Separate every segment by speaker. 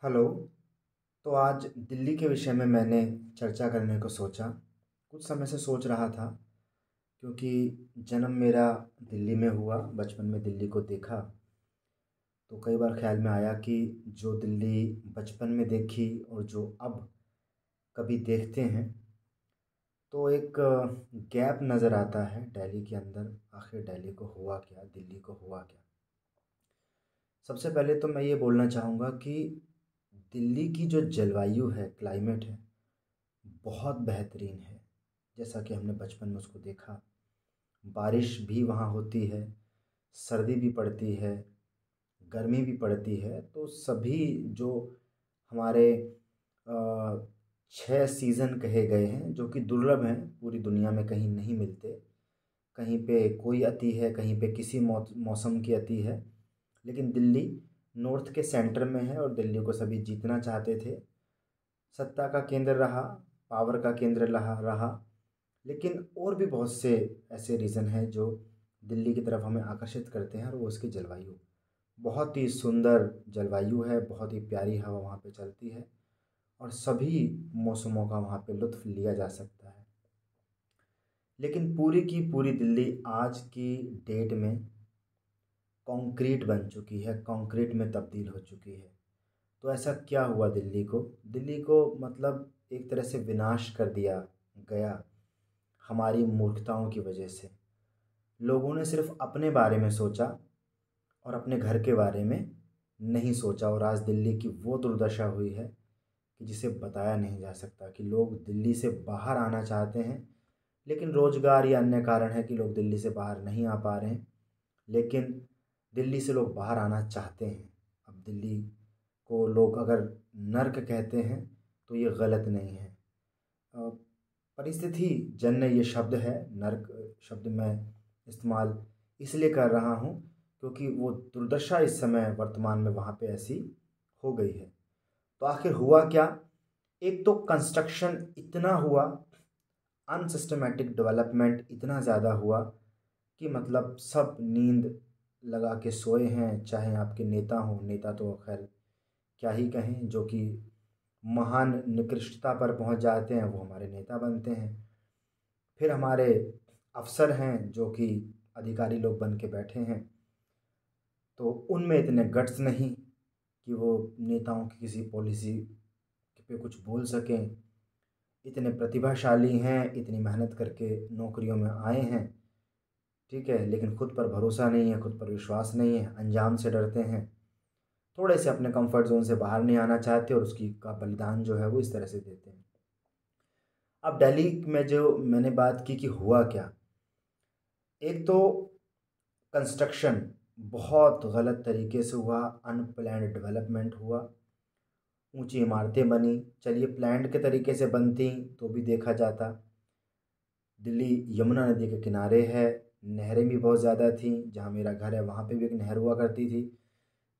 Speaker 1: Hello. तो आज दिल्ली के विषय में मैंने चर्चा करने को सोचा। कुछ समय से सोच रहा था, क्योंकि जन्म मेरा दिल्ली में हुआ, बचपन में दिल्ली को देखा। तो कई बार ख्याल में आया कि जो दिल्ली बचपन में देखी और जो अब कभी देखते हैं, तो एक गैप नज़र आता है दिल्ली के अंदर। आखिर दिल्ली को हुआ क्या, दिल्ली को हुआ क्या। सबसे पहले तो मैं ये बोलना चाहूँगा कि दिल्ली की जो जलवायु है, क्लाइमेट है, बहुत बेहतरीन है। जैसा कि हमने बचपन में उसको देखा, बारिश भी वहाँ होती है, सर्दी भी पड़ती है, गर्मी भी पड़ती है। तो सभी जो हमारे अ, 6 सीज़न कहे गए हैं, जो कि दुर्लभ हैं, पूरी दुनिया में कहीं नहीं मिलते। कहीं पे कोई अति है, कहीं पे किसी मौसम की अति है। लेकिन दिल्ली नॉर्थ के सेंटर में है और दिल्ली को सभी जीतना चाहते थे। सत्ता का केंद्र रहा, पावर का केंद्र रहा। लेकिन और भी बहुत से ऐसे रीज़न हैं जो दिल्ली की तरफ हमें आकर्षित करते हैं, और वो उसकी जलवायु। बहुत ही सुंदर जलवायु है, बहुत ही प्यारी हवा वहाँ पे चलती है, और सभी मौसमों का वहाँ पे लुत्फ़ लिया जा सकता है। लेकिन पूरी की पूरी दिल्ली आज की डेट में कंक्रीट बन चुकी है, कंक्रीट में तब्दील हो चुकी है। तो ऐसा क्या हुआ दिल्ली को? दिल्ली को मतलब एक तरह से विनाश कर दिया गया हमारी मूर्खताओं की वजह से। लोगों ने सिर्फ अपने बारे में सोचा और अपने घर के बारे में नहीं सोचा, और आज दिल्ली की वो दुर्दशा हुई है कि जिसे बताया नहीं जा सकता। कि लोग दिल्ली से बाहर आना चाहते हैं, लेकिन रोज़गार या अन्य कारण है कि लोग दिल्ली से बाहर नहीं आ पा रहे हैं। लेकिन दिल्ली से लोग बाहर आना चाहते हैं। अब दिल्ली को लोग अगर नर्क कहते हैं तो ये गलत नहीं है। अ, परिस्थिति जन्य ये शब्द है। नर्क शब्द मैं इस्तेमाल इसलिए कर रहा हूँ क्योंकि वो दुर्दशा इस समय वर्तमान में वहाँ पे ऐसी हो गई है। तो आखिर हुआ क्या? एक तो कंस्ट्रक्शन इतना हुआ, अनसिस्टमेटिक डेवलपमेंट इतना ज़्यादा हुआ कि मतलब सब नींद लगा के सोए हैं। चाहे आपके नेता हों, नेता तो खैर क्या ही कहें, जो कि महान निकृष्टता पर पहुंच जाते हैं, वो हमारे नेता बनते हैं। फिर हमारे अफ़सर हैं जो कि अधिकारी लोग बन के बैठे हैं, तो उनमें इतने गट्स नहीं कि वो नेताओं की किसी पॉलिसी पे कुछ बोल सकें। इतने प्रतिभाशाली हैं, इतनी मेहनत करके नौकरियों में आए हैं, ठीक है, लेकिन खुद पर भरोसा नहीं है, खुद पर विश्वास नहीं है, अंजाम से डरते हैं, थोड़े से अपने कंफर्ट जोन से बाहर नहीं आना चाहते, और उसकी का बलिदान जो है वो इस तरह से देते हैं। अब दिल्ली में जो मैंने बात की कि हुआ क्या, एक तो कंस्ट्रक्शन बहुत गलत तरीके से हुआ, अनप्लैन्ड डेवलपमेंट हुआ। ऊंची इमारतें बनी, चलिए प्लान्ड के तरीके से बनती तो भी देखा जाता। दिल्ली यमुना नदी के किनारे है, नहरें भी बहुत ज़्यादा थीं। जहाँ मेरा घर है वहाँ पे भी एक नहर हुआ करती थी,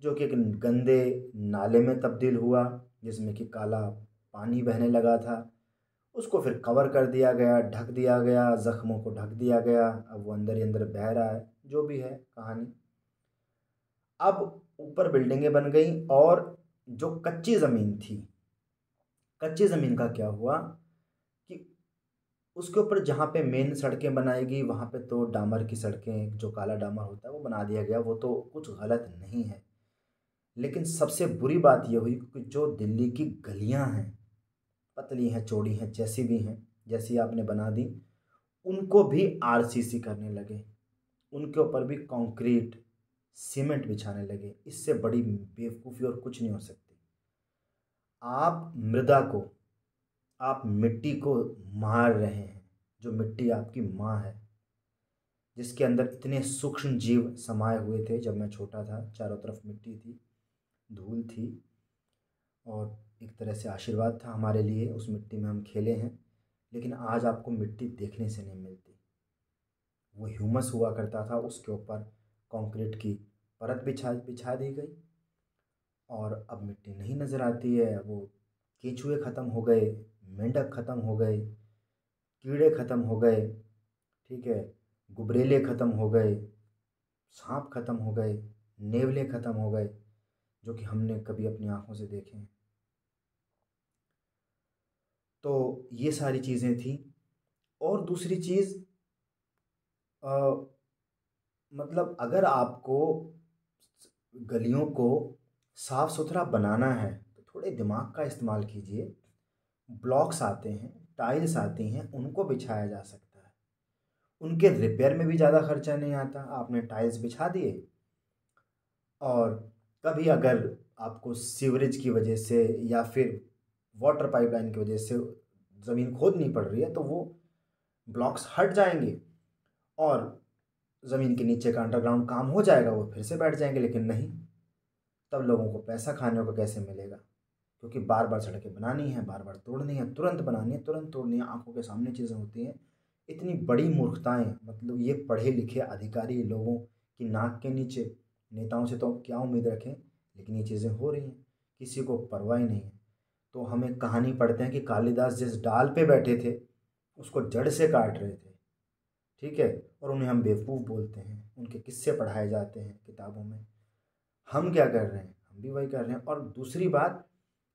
Speaker 1: जो कि एक गंदे नाले में तब्दील हुआ, जिसमें कि काला पानी बहने लगा था। उसको फिर कवर कर दिया गया, ढक दिया गया, ज़ख्मों को ढक दिया गया। अब वो अंदर ही अंदर बह रहा है, जो भी है कहानी। अब ऊपर बिल्डिंगें बन गई, और जो कच्ची ज़मीन थी, कच्ची ज़मीन का क्या हुआ कि उसके ऊपर जहाँ पे मेन सड़कें बनाएगी वहाँ पे तो डामर की सड़कें, जो काला डामर होता है वो बना दिया गया। वो तो कुछ गलत नहीं है, लेकिन सबसे बुरी बात ये हुई कि जो दिल्ली की गलियाँ हैं, पतली हैं, चौड़ी हैं, जैसी भी हैं, जैसी आपने बना दी, उनको भी आरसीसी करने लगे। उनके ऊपर भी कंक्रीट सीमेंट बिछाने लगे। इससे बड़ी बेवकूफ़ी और कुछ नहीं हो सकती। आप मृदा को, आप मिट्टी को मार रहे हैं। जो मिट्टी आपकी माँ है, जिसके अंदर इतने सूक्ष्म जीव समाये हुए थे। जब मैं छोटा था, चारों तरफ मिट्टी थी, धूल थी, और एक तरह से आशीर्वाद था हमारे लिए। उस मिट्टी में हम खेले हैं। लेकिन आज आपको मिट्टी देखने से नहीं मिलती। वो ह्यूमस हुआ करता था, उसके ऊपर कंक्रीट की परत बिछा बिछा दी गई, और अब मिट्टी नहीं नज़र आती है। वो केंचुए ख़त्म हो गए, मेंढक ख़त्म हो गए, कीड़े ख़त्म हो गए, ठीक है, गुबरेले ख़त्म हो गए, सांप ख़त्म हो गए, नेवले ख़त्म हो गए। जो कि हमने कभी अपनी आंखों से देखे हैं। तो ये सारी चीज़ें थी। और दूसरी चीज़, मतलब अगर आपको गलियों को साफ सुथरा बनाना है तो थोड़े दिमाग का इस्तेमाल कीजिए। ब्लॉक्स आते हैं, टाइल्स आती हैं, उनको बिछाया जा सकता है। उनके रिपेयर में भी ज़्यादा खर्चा नहीं आता। आपने टाइल्स बिछा दिए, और कभी अगर आपको सीवरेज की वजह से या फिर वाटर पाइपलाइन की वजह से ज़मीन खोदनी पड़ रही है तो वो ब्लॉक्स हट जाएंगे और ज़मीन के नीचे का अंडरग्राउंड काम हो जाएगा, वो फिर से बैठ जाएंगे। लेकिन नहीं, तब लोगों को पैसा खाने को कैसे मिलेगा? क्योंकि बार बार सड़कें बनानी है, बार बार तोड़नी है, तुरंत बनानी है, तुरंत तोड़नी है, आंखों के सामने चीज़ें होती हैं। इतनी बड़ी मूर्खताएं, मतलब ये पढ़े लिखे अधिकारी लोगों की नाक के नीचे। नेताओं से तो क्या उम्मीद रखें, लेकिन ये चीज़ें हो रही हैं, किसी को परवाह ही नहीं है। तो हमें कहानी पढ़ते हैं कि कालिदास जिस डाल पे बैठे थे उसको जड़ से काट रहे थे, ठीक है, और उन्हें हम बेवकूफ़ बोलते हैं। उनके किस्से पढ़ाए जाते हैं किताबों में। हम क्या कर रहे हैं? हम भी वही कर रहे हैं। और दूसरी बात,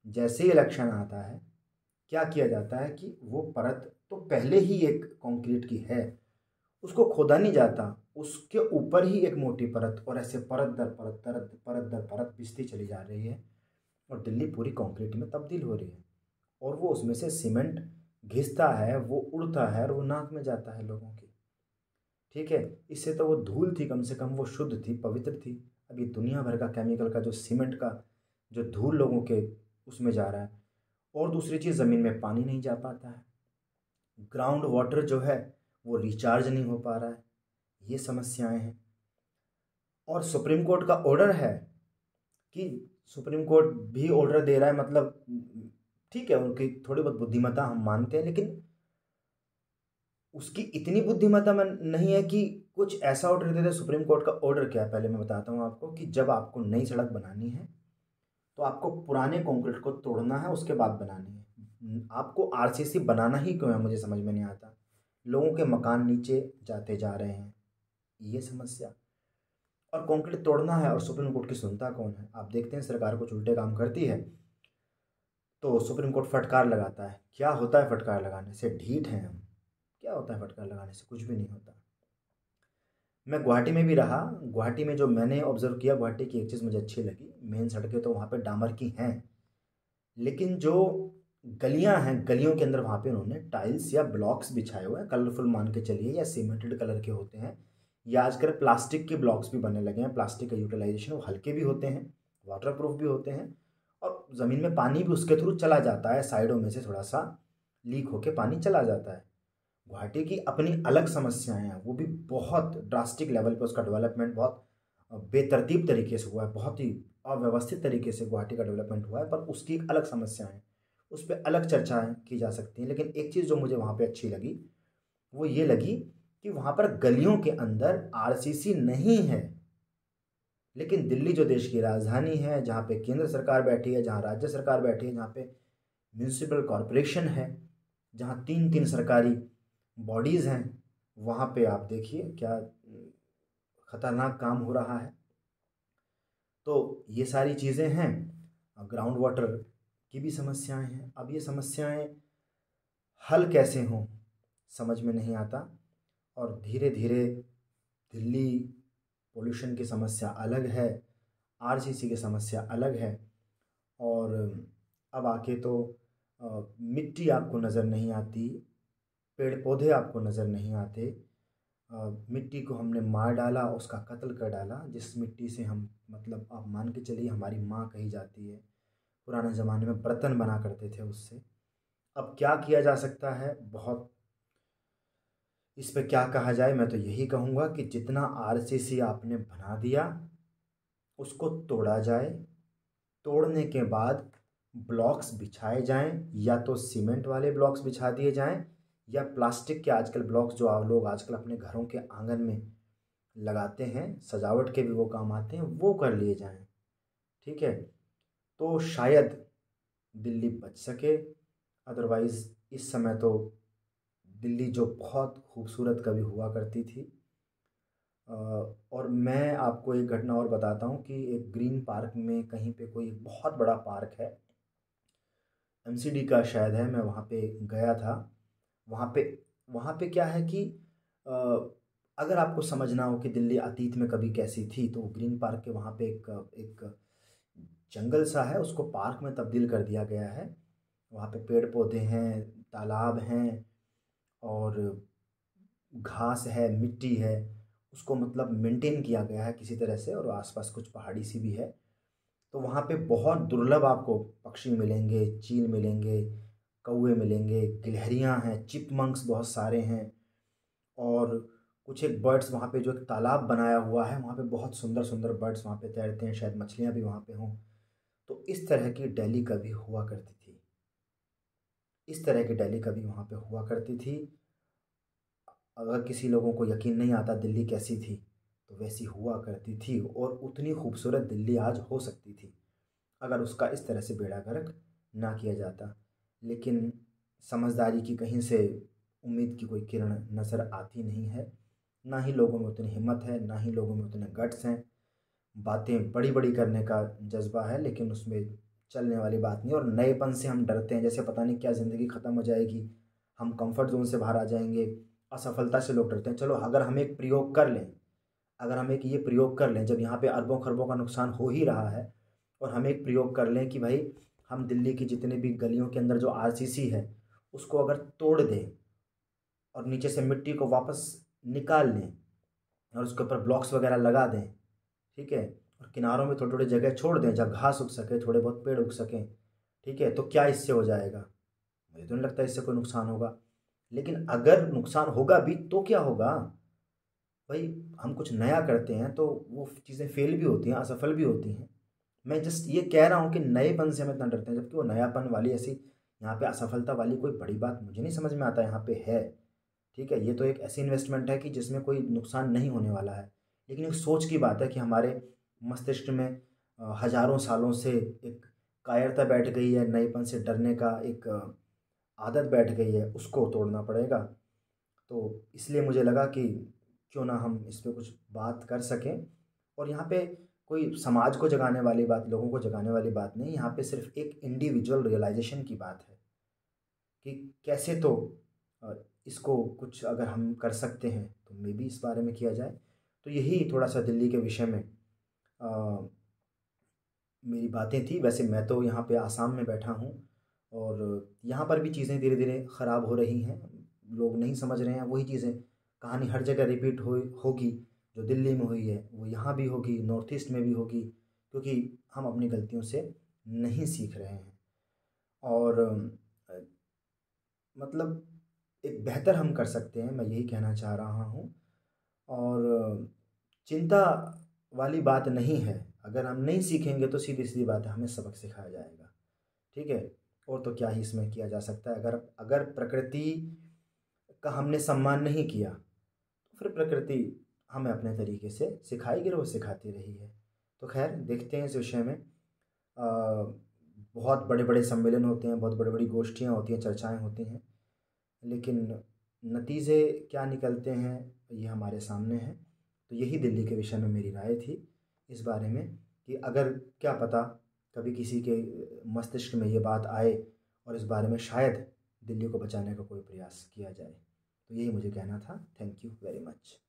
Speaker 1: जैसे ही इलेक्शन आता है, क्या किया जाता है कि वो परत तो पहले ही एक कंक्रीट की है, उसको खोदा नहीं जाता, उसके ऊपर ही एक मोटी परत, और ऐसे परत दर परत, परत दर परत बिछती चली जा रही है, और दिल्ली पूरी कंक्रीट में तब्दील हो रही है। और वो उसमें से सीमेंट घिसता है, वो उड़ता है, और वो नाक में जाता है लोगों की, ठीक है। इससे तो वो धूल थी, कम से कम वो शुद्ध थी, पवित्र थी। अब ये दुनिया भर का केमिकल का जो सीमेंट का जो धूल लोगों के उसमें जा रहा है। और दूसरी चीज़, ज़मीन में पानी नहीं जा पाता है, ग्राउंड वाटर जो है वो रिचार्ज नहीं हो पा रहा है। ये समस्याएं हैं। और सुप्रीम कोर्ट का ऑर्डर है कि सुप्रीम कोर्ट भी ऑर्डर दे रहा है, मतलब ठीक है, उनकी थोड़ी बहुत बुद्धिमत्ता हम मानते हैं, लेकिन उसकी इतनी बुद्धिमत्ता में नहीं है कि कुछ ऐसा ऑर्डर दे दे। सुप्रीम कोर्ट का ऑर्डर क्या है, पहले मैं बताता हूँ आपको, कि जब आपको नई सड़क बनानी है तो आपको पुराने कंक्रीट को तोड़ना है, उसके बाद बनानी है। आपको आरसीसी बनाना ही क्यों है, मुझे समझ में नहीं आता। लोगों के मकान नीचे जाते जा रहे हैं, ये समस्या। और कंक्रीट तोड़ना है, और सुप्रीम कोर्ट की सुनता कौन है? आप देखते हैं सरकार कुछ उल्टे काम करती है तो सुप्रीम कोर्ट फटकार लगाता है। क्या होता है फटकार लगाने से? ढीठ हैं हम। क्या होता है फटकार लगाने से? कुछ भी नहीं होता। मैं गुवाहाटी में भी रहा। गुवाहाटी में जो मैंने ऑब्जर्व किया, गुवाहाटी की एक चीज़ मुझे अच्छी लगी, मेन सड़कें तो वहाँ पे डामर की हैं, लेकिन जो गलियां हैं, गलियों के अंदर वहाँ पे उन्होंने टाइल्स या ब्लॉक्स बिछाए हुए हैं, कलरफुल मान के चलिए, या सीमेंटेड कलर के होते हैं, या आजकल प्लास्टिक के ब्लॉक्स भी बनने लगे हैं। प्लास्टिक का यूटिलाइजेशन, वो हल्के भी होते हैं, वाटर प्रूफ भी होते हैं, और ज़मीन में पानी भी उसके थ्रू चला जाता है, साइडों में से थोड़ा सा लीक होके पानी चला जाता है। गुवाहाटी की अपनी अलग समस्याएं हैं, वो भी बहुत ड्रास्टिक लेवल पे उसका डेवलपमेंट बहुत बेतरतीब तरीके से हुआ है, बहुत ही अव्यवस्थित तरीके से गुवाहाटी का डेवलपमेंट हुआ है, पर उसकी एक अलग समस्याएं हैं, उस पर अलग चर्चाएं की जा सकती हैं। लेकिन एक चीज़ जो मुझे वहाँ पे अच्छी लगी, वो ये लगी कि वहाँ पर गलियों के अंदर आरसीसी नहीं है। लेकिन दिल्ली जो देश की राजधानी है, जहाँ पे केंद्र सरकार बैठी है, जहाँ राज्य सरकार बैठी है, जहाँ पे म्यूनिसिपल कॉरपोरेशन है, जहाँ तीन तीन सरकारी बॉडीज़ हैं, वहाँ पे आप देखिए क्या खतरनाक काम हो रहा है। तो ये सारी चीज़ें हैं। ग्राउंड वाटर की भी समस्याएं हैं। अब ये समस्याएं हल कैसे हों, समझ में नहीं आता। और धीरे धीरे दिल्ली पोल्यूशन की समस्या अलग है, आरसीसी की समस्या अलग है, और अब आके तो मिट्टी आपको नज़र नहीं आती, पेड़ पौधे आपको नज़र नहीं आते। मिट्टी को हमने मार डाला, उसका कत्ल कर डाला, जिस मिट्टी से हम, मतलब आप मान के चलिए, हमारी माँ कही जाती है, पुराने ज़माने में बर्तन बना करते थे उससे। अब क्या किया जा सकता है? बहुत, इस पे क्या कहा जाए। मैं तो यही कहूँगा कि जितना आरसीसी आपने बना दिया उसको तोड़ा जाए, तोड़ने के बाद ब्लॉक्स बिछाए जाएं, या तो सीमेंट वाले ब्लॉक्स बिछा दिए जाएं, या प्लास्टिक के आजकल ब्लॉक्स जो आप लोग आजकल अपने घरों के आंगन में लगाते हैं, सजावट के भी वो काम आते हैं, वो कर लिए जाएं, ठीक है। तो शायद दिल्ली बच सके। अदरवाइज़ इस समय तो दिल्ली जो बहुत खूबसूरत कभी हुआ करती थी, और मैं आपको एक घटना और बताता हूँ कि एक ग्रीन पार्क में कहीं पे कोई बहुत बड़ा पार्क है, एमसीडी का शायद है, मैं वहाँ पे गया था। वहाँ पे वहाँ पे क्या है कि अ, अगर आपको समझना हो कि दिल्ली अतीत में कभी कैसी थी, तो ग्रीन पार्क के वहाँ पे एक जंगल सा है, उसको पार्क में तब्दील कर दिया गया है। वहाँ पे पेड़ पौधे हैं, तालाब हैं और घास है, मिट्टी है, उसको मतलब मेंटेन किया गया है किसी तरह से, और आसपास कुछ पहाड़ी सी भी है। तो वहाँ पे बहुत दुर्लभ आपको पक्षी मिलेंगे, चील मिलेंगे, कौवे मिलेंगे, गिलहरियाँ हैं, चिपमंक्स बहुत सारे हैं। और कुछ एक बर्ड्स वहाँ पे, जो एक तालाब बनाया हुआ है वहाँ पे, बहुत सुंदर सुंदर बर्ड्स वहाँ पे तैरते हैं, शायद मछलियाँ भी वहाँ पे हों। तो इस तरह की दिल्ली कभी हुआ करती थी, इस तरह की दिल्ली कभी वहाँ पे हुआ करती थी। अगर किसी लोगों को यकीन नहीं आता दिल्ली कैसी थी, तो वैसी हुआ करती थी, और उतनी खूबसूरत दिल्ली आज हो सकती थी अगर उसका इस तरह से बेड़ा गर्क ना किया जाता। लेकिन समझदारी की कहीं से उम्मीद की कोई किरण नज़र आती नहीं है। ना ही लोगों में उतनी हिम्मत है, ना ही लोगों में उतने गट्स हैं। बातें बड़ी बड़ी करने का जज्बा है, लेकिन उसमें चलने वाली बात नहीं। और नएपन से हम डरते हैं, जैसे पता नहीं क्या ज़िंदगी ख़त्म हो जाएगी, हम कंफर्ट जोन से बाहर आ जाएंगे। असफलता से लोग डरते हैं। चलो, अगर हम एक प्रयोग कर लें, अगर हम एक ये प्रयोग कर लें, जब यहाँ पे अरबों खरबों का नुकसान हो ही रहा है, और हम एक प्रयोग कर लें कि भाई हम दिल्ली की जितने भी गलियों के अंदर जो आरसीसी है उसको अगर तोड़ दें और नीचे से मिट्टी को वापस निकाल लें और उसके ऊपर ब्लॉक्स वगैरह लगा दें, ठीक है, और किनारों में थोड़ी थोड़ी जगह छोड़ दें जहाँ घास उग सके, थोड़े बहुत पेड़ उग सकें, ठीक है, तो क्या इससे हो जाएगा? मुझे तो नहीं लगता इससे कोई नुकसान होगा। लेकिन अगर नुकसान होगा भी तो क्या होगा भाई? हम कुछ नया करते हैं तो वो चीज़ें फेल भी होती हैं, असफल भी होती हैं। मैं जस्ट ये कह रहा हूँ कि नएपन से हम इतना डरते हैं, जबकि वो नयापन वाली ऐसी यहाँ पे असफलता वाली कोई बड़ी बात मुझे नहीं समझ में आता यहाँ पे है। ठीक है, ये तो एक ऐसी इन्वेस्टमेंट है कि जिसमें कोई नुकसान नहीं होने वाला है। लेकिन एक सोच की बात है कि हमारे मस्तिष्क में हजारों सालों से एक कायरता बैठ गई है, नएपन से डरने का एक आदत बैठ गई है, उसको तोड़ना पड़ेगा। तो इसलिए मुझे लगा कि क्यों ना हम इस पे कुछ बात कर सकें। और यहाँ पे कोई समाज को जगाने वाली बात, लोगों को जगाने वाली बात नहीं, यहाँ पे सिर्फ एक इंडिविजुअल रियलाइजेशन की बात है कि कैसे तो अ, इसको कुछ अगर हम कर सकते हैं तो मे बी इस बारे में किया जाए। तो यही थोड़ा सा दिल्ली के विषय में अ, मेरी बातें थी। वैसे मैं तो यहाँ पे आसाम में बैठा हूँ, और यहाँ पर भी चीज़ें धीरे धीरे ख़राब हो रही हैं। लोग नहीं समझ रहे हैं, वही चीज़ें, कहानी हर जगह रिपीट होगी। जो दिल्ली में हुई है वो यहाँ भी होगी, नॉर्थ ईस्ट में भी होगी, क्योंकि हम अपनी गलतियों से नहीं सीख रहे हैं। और मतलब एक बेहतर हम कर सकते हैं, मैं यही कहना चाह रहा हूँ। और चिंता वाली बात नहीं है, अगर हम नहीं सीखेंगे तो सीधी सीधी बात है, हमें सबक सिखाया जाएगा, ठीक है। और तो क्या ही इसमें किया जा सकता है? अगर अगर प्रकृति का हमने सम्मान नहीं किया तो फिर प्रकृति हमें अपने तरीके से सिखाएगी, और वो सिखाती रही है। तो खैर, देखते हैं इस विषय में। बहुत बड़े बड़े सम्मेलन होते हैं, बहुत बड़ी बड़ी गोष्ठियाँ होती हैं, चर्चाएँ होती हैं, लेकिन नतीजे क्या निकलते हैं ये हमारे सामने है। तो यही दिल्ली के विषय में मेरी राय थी इस बारे में, कि अगर क्या पता कभी किसी के मस्तिष्क में ये बात आए और इस बारे में शायद दिल्ली को बचाने का कोई प्रयास किया जाए। तो यही मुझे कहना था। Thank you very much.